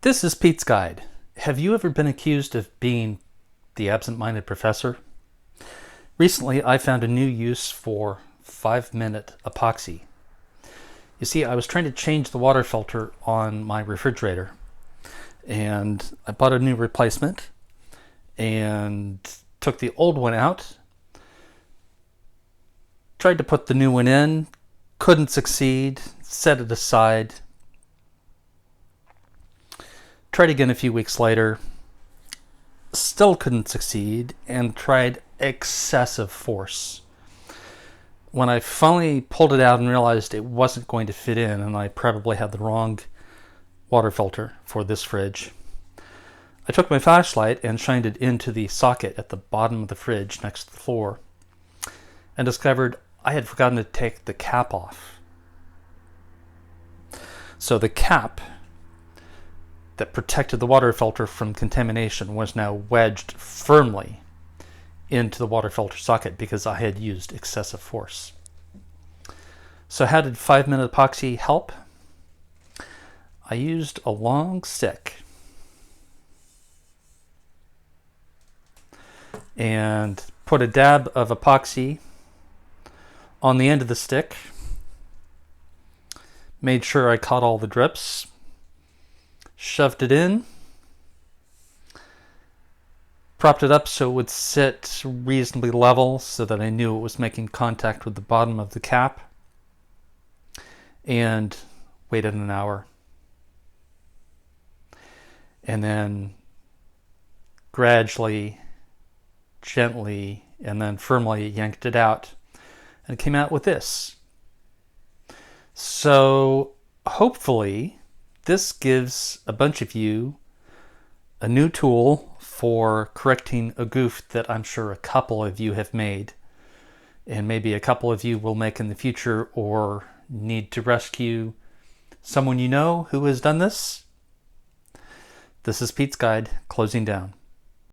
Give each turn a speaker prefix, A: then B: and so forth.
A: This is Pete's Guide. Have you ever been accused of being the absent-minded professor? Recently, I found a new use for 5-minute epoxy. You see, I was trying to change the water filter on my refrigerator, and I bought a new replacement and took the old one out, tried to put the new one in, couldn't succeed, set it aside. Tried again a few weeks later, still couldn't succeed, and tried excessive force. When I finally pulled it out and realized it wasn't going to fit in, and I probably had the wrong water filter for this fridge, I took my flashlight and shined it into the socket at the bottom of the fridge next to the floor, and discovered I had forgotten to take the cap off. So the cap that protected the water filter from contamination was now wedged firmly into the water filter socket because I had used excessive force. So how did 5-minute epoxy help? I used a long stick and put a dab of epoxy on the end of the stick, made sure I caught all the drips, shoved it in, propped it up so it would sit reasonably level so that I knew it was making contact with the bottom of the cap, and waited an hour. And then gradually, gently, and then firmly yanked it out, and it came out with this. So hopefully this gives a bunch of you a new tool for correcting a goof that I'm sure a couple of you have made, and maybe a couple of you will make in the future, or need to rescue someone you know who has done this. This is Pete's Guide, closing down.